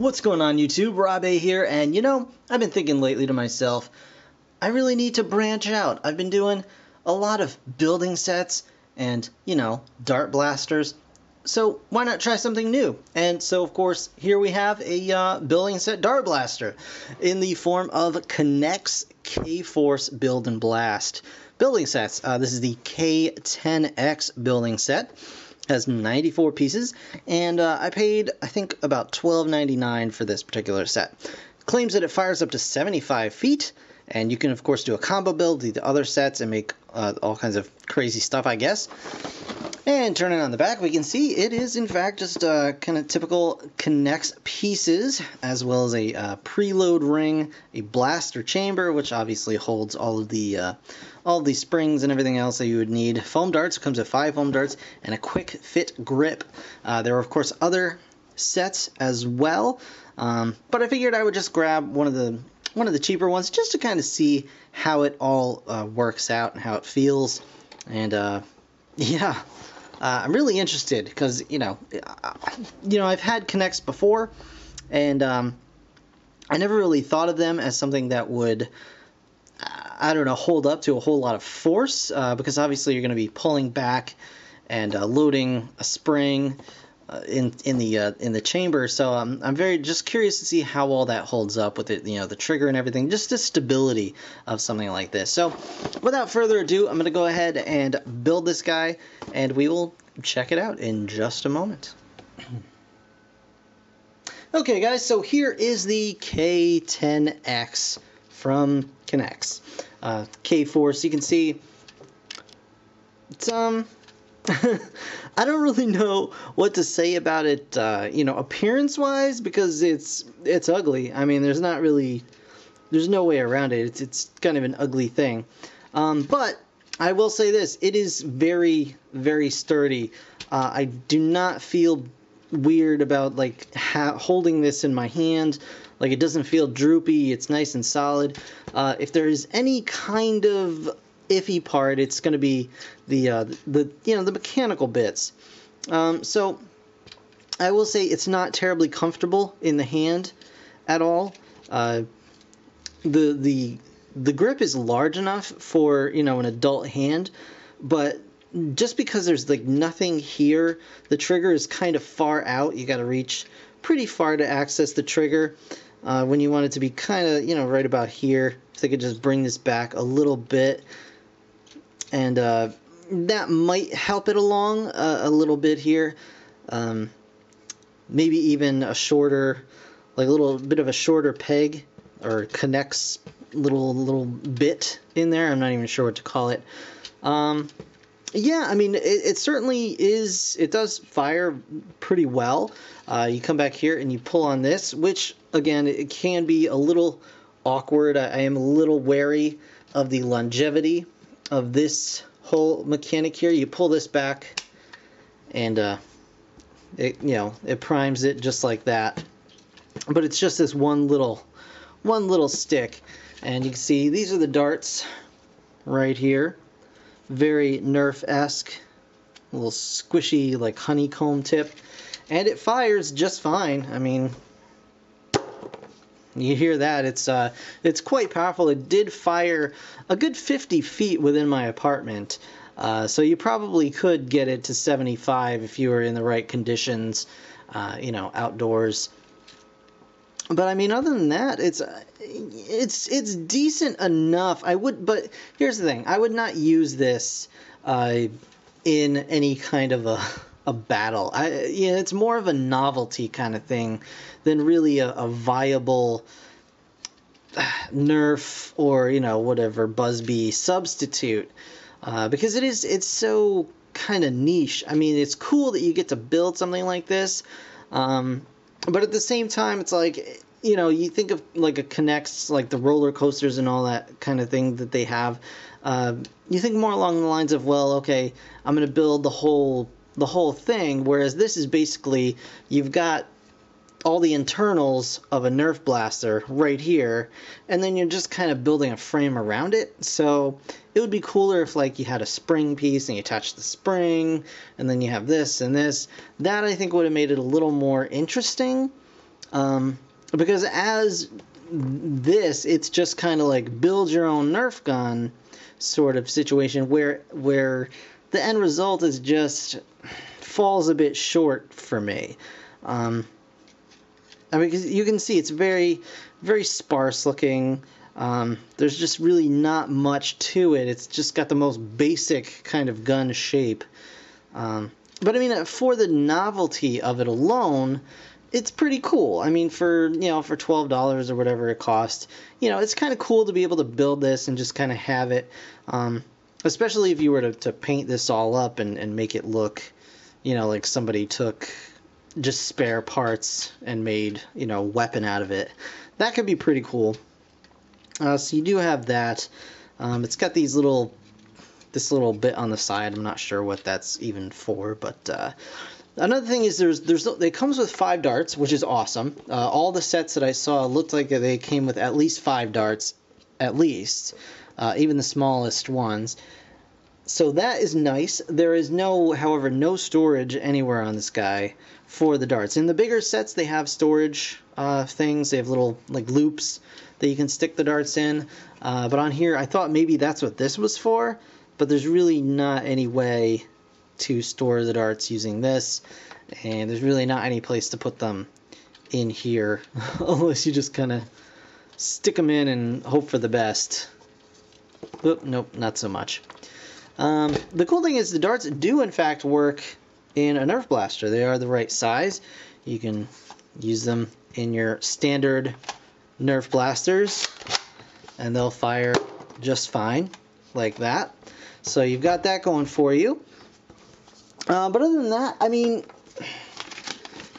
What's going on YouTube? Rob A here, and I've been thinking lately to myself, I really need to branch out. I've been doing a lot of building sets and, dart blasters, so why not try something new? And so, of course, here we have a building set dart blaster in the form of K-10X K-Force Build and Blast building sets. This is the K-10X building set. Has 94 pieces, and I paid, I think, about $12.99 for this particular set. Claims that it fires up to 75 feet, and you can, of course, do a combo build, do the other sets, and make all kinds of crazy stuff, I guess. And turning on the back, we can see it is, in fact, just kind of typical K-10X pieces, as well as a preload ring, a blaster chamber, which obviously holds all of the springs and everything else that you would need. Foam darts, it comes with 5 foam darts, and a quick fit grip. There are, of course, other sets as well, but I figured I would just grab one of the cheaper ones just to kind of see how it all works out and how it feels. And yeah. I'm really interested because, I've had K-10X before, and I never really thought of them as something that would, hold up to a whole lot of force, because obviously you're going to be pulling back and loading a spring in the chamber. So I'm very just curious to see how all that holds up with it, the trigger and everything, just the stability of something like this. So without further ado, I'm going to go ahead and build this guy, and we will check it out in just a moment. Okay guys, so here is the K-10X from K-10X. KForce, you can see it's I don't really know what to say about it, appearance-wise, because it's ugly. I mean, there's no way around it. It's kind of an ugly thing. But I will say this: it is very, very sturdy. I do not feel weird about holding this in my hand. Like, it doesn't feel droopy. It's nice and solid. If there is any kind of iffy part, it's going to be the mechanical bits. So I will say it's not terribly comfortable in the hand at all. The grip is large enough for an adult hand, but just because there's nothing here, the trigger is kind of far out. You got to reach pretty far to access the trigger when you want it to be kind of right about here. If they could just bring this back a little bit, and that might help it along a little bit here. Maybe even a shorter, a little bit of a shorter peg, or K-10X little bit in there. I'm not even sure what to call it. Yeah, I mean, it certainly is. It does fire pretty well. You come back here and you pull on this, which again, it can be a little awkward. I am a little wary of the longevity of this whole mechanic here. You pull this back, and it primes it just like that. But it's just this one little stick, and you can see these are the darts right here. Very Nerf-esque, a little squishy, like honeycomb tip, and it fires just fine. I mean, you hear that? It's quite powerful. It did fire a good 50 feet within my apartment, so you probably could get it to 75 if you were in the right conditions, outdoors. But I mean, other than that, it's decent enough. But here's the thing: I would not use this in any kind of a battle. It's more of a novelty kind of thing than really a viable Nerf or whatever Buzzbee substitute, because it's so kind of niche. I mean, it's cool that you get to build something like this. But at the same time, it's like, you think of a K-10X, like the roller coasters and all that kind of thing that they have. You think more along the lines of, well, okay, I'm going to build the whole thing, whereas this is basically, you've got all the internals of a Nerf blaster right here, and then you're just kind of building a frame around it. So it would be cooler if you had a spring piece and you attach the spring, and then you have this and this. That I think would have made it a little more interesting. Because as this, it's just kind of like build your own Nerf gun sort of situation where the end result is just falls a bit short for me. I mean, because you can see it's very, very sparse looking. There's just really not much to it. It's just got the most basic kind of gun shape. But I mean, for the novelty of it alone, it's pretty cool. I mean, for $12 or whatever it cost, it's kind of cool to be able to build this and just kind of have it. Especially if you were to paint this all up and make it look, like somebody took just spare parts and made, a weapon out of it. That could be pretty cool. So you do have that. It's got this little bit on the side. I'm not sure what that's even for, but another thing is it comes with 5 darts, which is awesome. All the sets that I saw looked like they came with at least 5 darts, at least, even the smallest ones. So that is nice. There is however, no storage anywhere on this guy for the darts. In the bigger sets, they have storage things. They have little like loops that you can stick the darts in. But on here, I thought maybe that's what this was for, but there's really not any way to store the darts using this, and there's really not any place to put them in here unless you just kind of stick them in and hope for the best. Oop, nope, not so much. The cool thing is the darts do in fact work in a Nerf blaster. They are the right size. You can use them in your standard Nerf blasters and they'll fire just fine like that. So you've got that going for you. But other than that, I mean,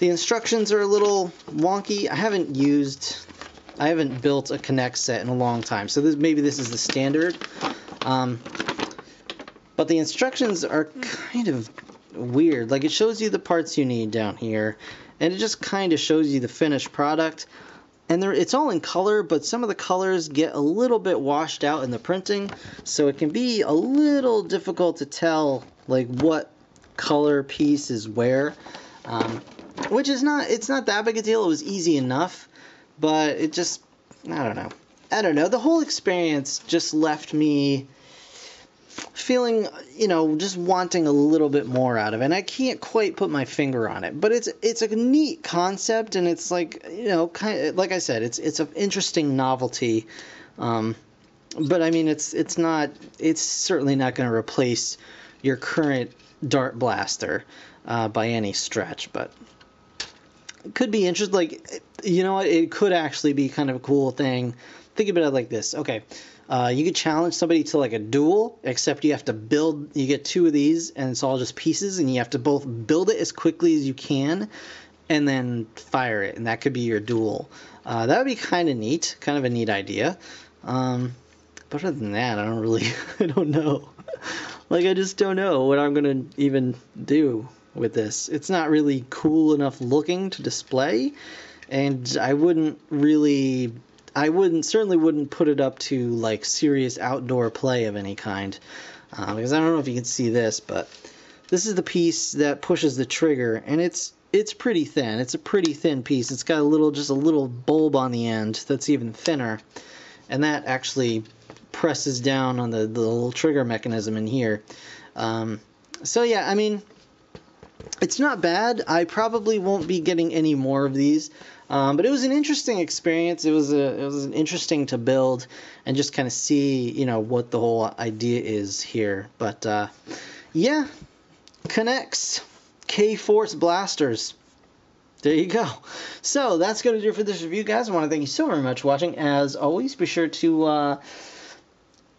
the instructions are a little wonky. I haven't built a K-10X set in a long time, so maybe this is the standard. But the instructions are kind of weird. Like, it shows you the parts you need down here, and it just kind of shows you the finished product. And it's all in color, but some of the colors get a little bit washed out in the printing, so it can be a little difficult to tell like what color piece is where. Which is it's not that big a deal. It was easy enough, but it just, I don't know. The whole experience just left me feeling, just wanting a little bit more out of it. And I can't quite put my finger on it, but it's a neat concept, and it's like, kind of, like I said, it's an interesting novelty. But I mean, it's certainly not going to replace your current dart blaster by any stretch, but it could be interesting. Like, it could actually be kind of a cool thing. Think about it like this. Okay. You could challenge somebody to like a duel, except you have to you get 2 of these and it's all just pieces, and you have to both build it as quickly as you can and then fire it, and that could be your duel. That would be kind of neat, kind of a neat idea. But other than that, I don't know. Like, I just don't know what I'm going to even do with this. It's not really cool enough looking to display, and certainly wouldn't put it up to like serious outdoor play of any kind, because I don't know if you can see this, but this is the piece that pushes the trigger, and it's pretty thin. It's a pretty thin piece. It's got just a little bulb on the end that's even thinner, and that actually presses down on the little trigger mechanism in here. So yeah, I mean, it's not bad. I probably won't be getting any more of these. But it was an interesting experience. It was interesting to build and just kind of see, what the whole idea is here. But yeah, K-10X, KForce blasters. There you go. So that's going to do it for this review, guys. I want to thank you so very much for watching. As always, be sure to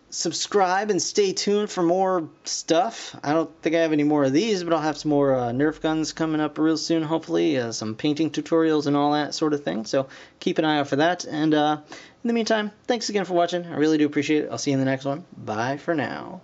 subscribe and stay tuned for more stuff. I don't think I have any more of these, but I'll have some more Nerf guns coming up real soon, hopefully. Some painting tutorials and all that sort of thing. So keep an eye out for that. And in the meantime, thanks again for watching. I really do appreciate it. I'll see you in the next one. Bye for now.